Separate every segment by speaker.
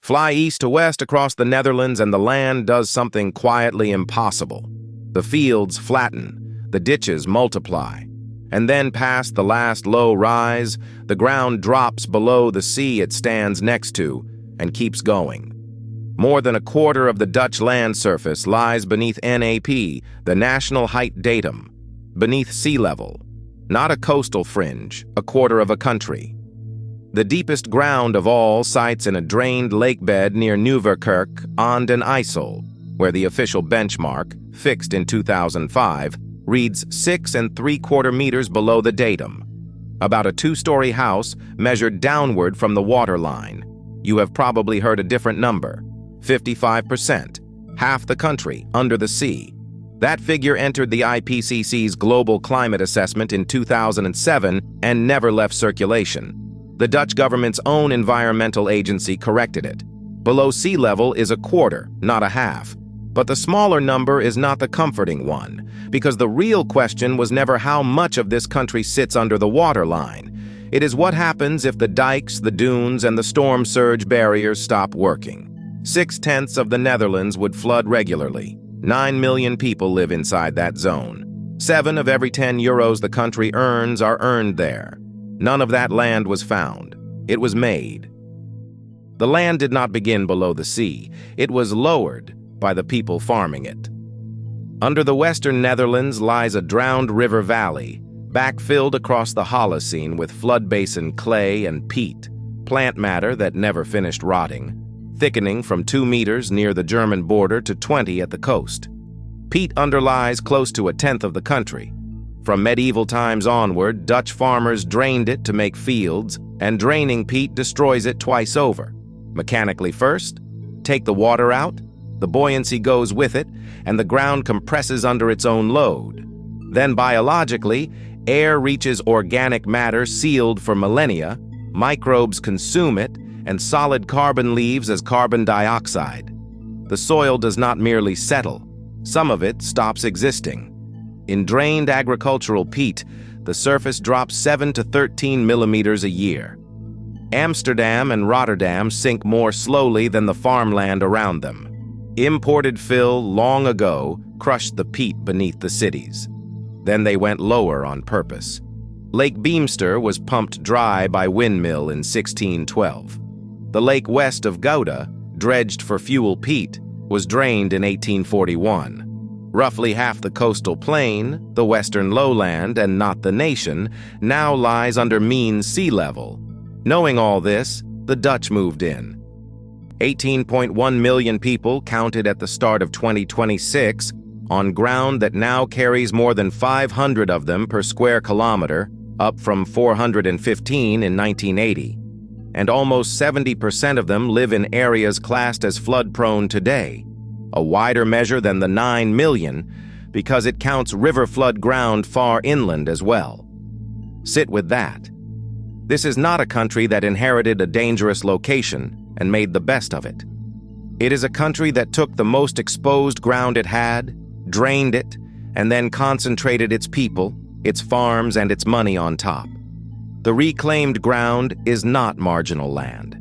Speaker 1: Fly east to west across the Netherlands and the land does something quietly impossible. The fields flatten, the ditches multiply, and then past the last low rise, the ground drops below the sea it stands next to and keeps going. More than a quarter of the Dutch land surface lies beneath NAP, the National Height Datum, beneath sea level, not a coastal fringe, a quarter of a country. The deepest ground of all sites in a drained lakebed near Nieuwerkerk on den IJssel, where the official benchmark, fixed in 2005, reads 6 3/4 meters below the datum. About a 2-story house measured downward from the waterline. You have probably heard a different number, 55%, half the country under the sea. That figure entered the IPCC's Global Climate Assessment in 2007 and never left circulation. The Dutch government's own environmental agency corrected it. Below sea level is a quarter, not a half. But the smaller number is not the comforting one, because the real question was never how much of this country sits under the waterline. It is what happens if the dikes, the dunes, and the storm surge barriers stop working. 6/10 of the Netherlands would flood regularly. 9 million people live inside that zone. 7 of every 10 euros the country earns are earned there. None of that land was found. It was made. The land did not begin below the sea. It was lowered by the people farming it. Under the western Netherlands lies a drowned river valley, backfilled across the Holocene with flood basin clay and peat, plant matter that never finished rotting, thickening from 2 meters near the German border to 20 at the coast. Peat underlies close to 1/10 of the country. From medieval times onward, Dutch farmers drained it to make fields, and draining peat destroys it twice over. Mechanically first, take the water out, the buoyancy goes with it, and the ground compresses under its own load. Then biologically, air reaches organic matter sealed for millennia, microbes consume it, and solid carbon leaves as carbon dioxide. The soil does not merely settle. Some of it stops existing. In drained agricultural peat, the surface drops 7 to 13 millimeters a year. Amsterdam and Rotterdam sink more slowly than the farmland around them. Imported fill long ago crushed the peat beneath the cities. Then they went lower on purpose. Lake Beemster was pumped dry by windmill in 1612. The lake west of Gouda, dredged for fuel peat, was drained in 1841. Roughly half the coastal plain, the western lowland and not the nation, now lies under mean sea level. Knowing all this, the Dutch moved in. 18.1 million people counted at the start of 2026 on ground that now carries more than 500 of them per square kilometer, up from 415 in 1980. And almost 70% of them live in areas classed as flood-prone today, a wider measure than the 9 million because it counts river flood ground far inland as well. Sit with that. This is not a country that inherited a dangerous location and made the best of it. It is a country that took the most exposed ground it had, drained it, and then concentrated its people, its farms, and its money on top. The reclaimed ground is not marginal land.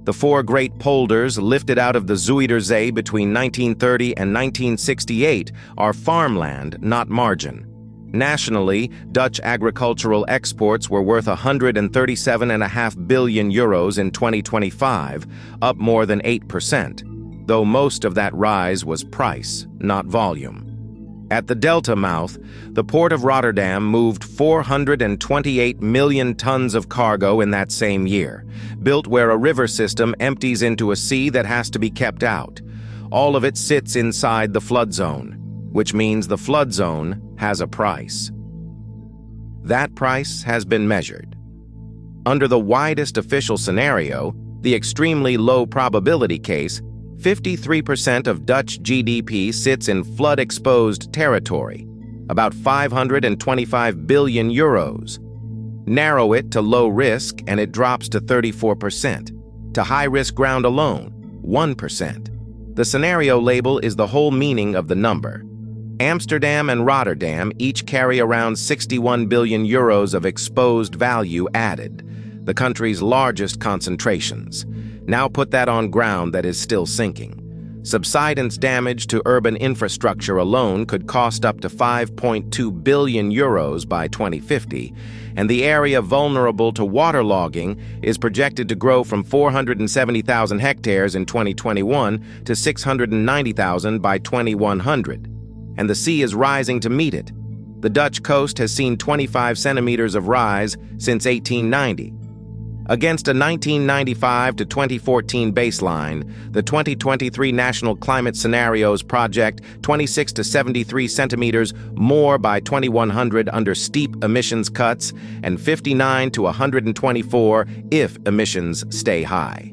Speaker 1: The 4 great polders lifted out of the Zuiderzee between 1930 and 1968 are farmland, not margin. Nationally, Dutch agricultural exports were worth 137.5 billion euros in 2025, up more than 8%, though most of that rise was price, not volume. At the delta mouth, the port of Rotterdam moved 428 million tons of cargo in that same year, built where a river system empties into a sea that has to be kept out. All of it sits inside the flood zone, which means the flood zone has a price. That price has been measured. Under the widest official scenario, the extremely low probability case, 53% of Dutch GDP sits in flood-exposed territory, about 525 billion euros. Narrow it to low risk and it drops to 34%. To high-risk ground alone, 1%. The scenario label is the whole meaning of the number. Amsterdam and Rotterdam each carry around 61 billion euros of exposed value added, the country's largest concentrations. Now put that on ground that is still sinking. Subsidence damage to urban infrastructure alone could cost up to 5.2 billion euros by 2050, and the area vulnerable to waterlogging is projected to grow from 470,000 hectares in 2021 to 690,000 by 2100. And the sea is rising to meet it. The Dutch coast has seen 25 centimeters of rise since 1890. Against a 1995 to 2014 baseline, the 2023 National Climate Scenarios project 26 to 73 centimeters more by 2100 under steep emissions cuts and 59 to 124 if emissions stay high.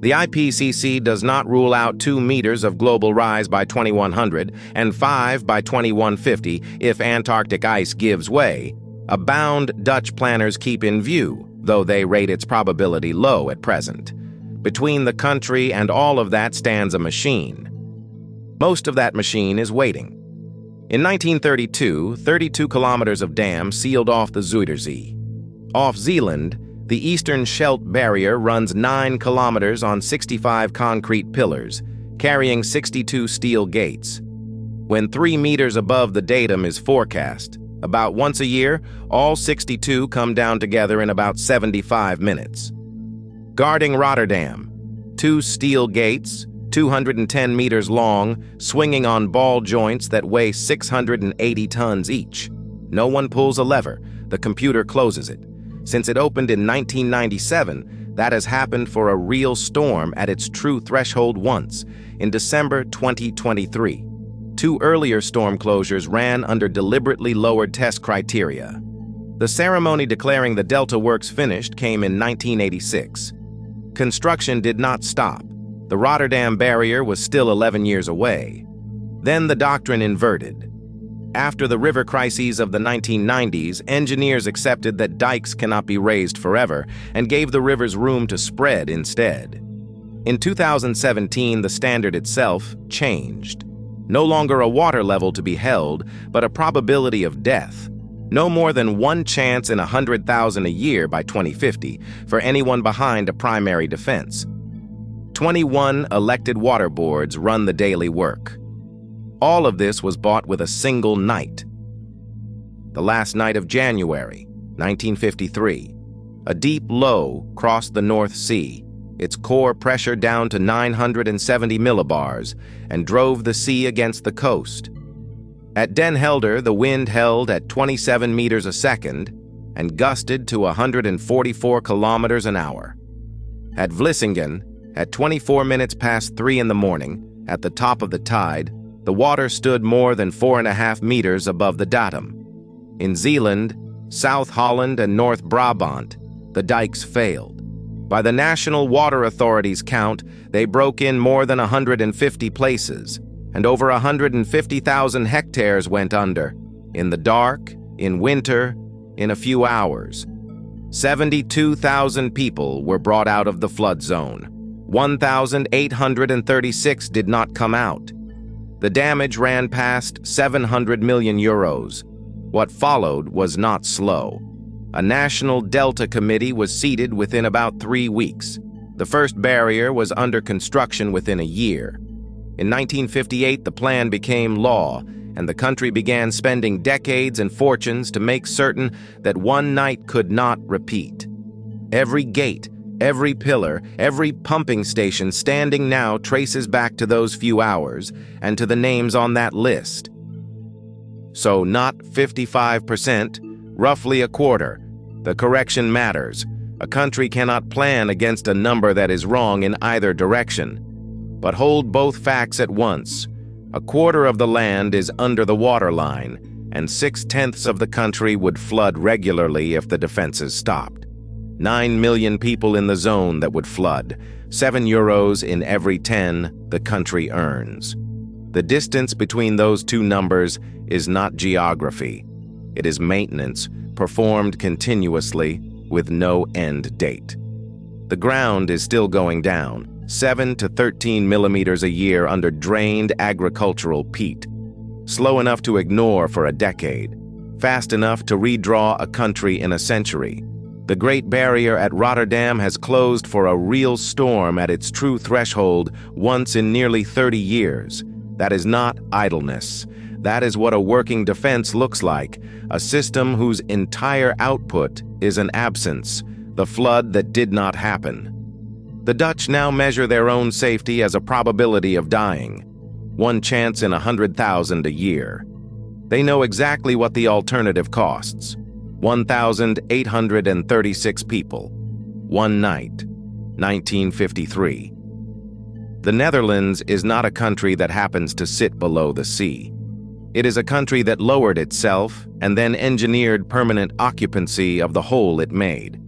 Speaker 1: The IPCC does not rule out 2 meters of global rise by 2100 and 5 by 2150 if Antarctic ice gives way, a bound Dutch planners keep in view, though they rate its probability low at present. Between the country and all of that stands a machine. Most of that machine is waiting. In 1932, 32 kilometers of dam sealed off the Zuiderzee. Off Zeeland, the Eastern Scheldt Barrier runs 9 kilometers on 65 concrete pillars, carrying 62 steel gates. When 3 meters above the datum is forecast, about once a year, all 62 come down together in about 75 minutes. Guarding Rotterdam, 2 steel gates, 210 meters long, swinging on ball joints that weigh 680 tons each. No one pulls a lever, the computer closes it. Since it opened in 1997, that has happened for a real storm at its true threshold once, in December 2023. 2 earlier storm closures ran under deliberately lowered test criteria. The ceremony declaring the Delta Works finished came in 1986. Construction did not stop. The Rotterdam Barrier was still 11 years away. Then the doctrine inverted. After the river crises of the 1990s, engineers accepted that dikes cannot be raised forever and gave the rivers room to spread instead. In 2017, the standard itself changed. No longer a water level to be held, but a probability of death. No more than 1 chance in 100,000 a year by 2050 for anyone behind a primary defense. 21 elected water boards run the daily work. All of this was bought with a single night. The last night of January, 1953. A deep low crossed the North Sea, its core pressure down to 970 millibars, and drove the sea against the coast. At Den Helder, the wind held at 27 meters a second and gusted to 144 kilometers an hour. At Vlissingen, at 24 minutes past 3 in the morning, at the top of the tide, the water stood more than 4.5 meters above the datum. In Zeeland, South Holland, and North Brabant, the dikes failed. By the National Water Authority's count, they broke in more than 150 places, and over 150,000 hectares went under, in the dark, in winter, in a few hours. 72,000 people were brought out of the flood zone. 1,836 did not come out. The damage ran past 700 million euros. What followed was not slow. A national Delta committee was seated within about 3 weeks. The first barrier was under construction within a year. In 1958, the plan became law, and the country began spending decades and fortunes to make certain that one night could not repeat. Every gate, every pillar, every pumping station standing now traces back to those few hours and to the names on that list. So not 55%, roughly a quarter. The correction matters. A country cannot plan against a number that is wrong in either direction. But hold both facts at once. A quarter of the land is under the waterline, and 6/10 of the country would flood regularly if the defenses stopped. 9 million people in the zone that would flood. 7 euros in every 10 the country earns. The distance between those two numbers is not geography. It is maintenance, performed continuously with no end date. The ground is still going down, 7 to 13 millimeters a year under drained agricultural peat. Slow enough to ignore for a decade, fast enough to redraw a country in a century. The Great Barrier at Rotterdam has closed for a real storm at its true threshold once in nearly 30 years. That is not idleness. That is what a working defense looks like, a system whose entire output is an absence, the flood that did not happen. The Dutch now measure their own safety as a probability of dying, 1 chance in 100,000 a year. They know exactly what the alternative costs: 1,836 people, 1 night, 1953. The Netherlands is not a country that happens to sit below the sea. It is a country that lowered itself and then engineered permanent occupancy of the hole it made.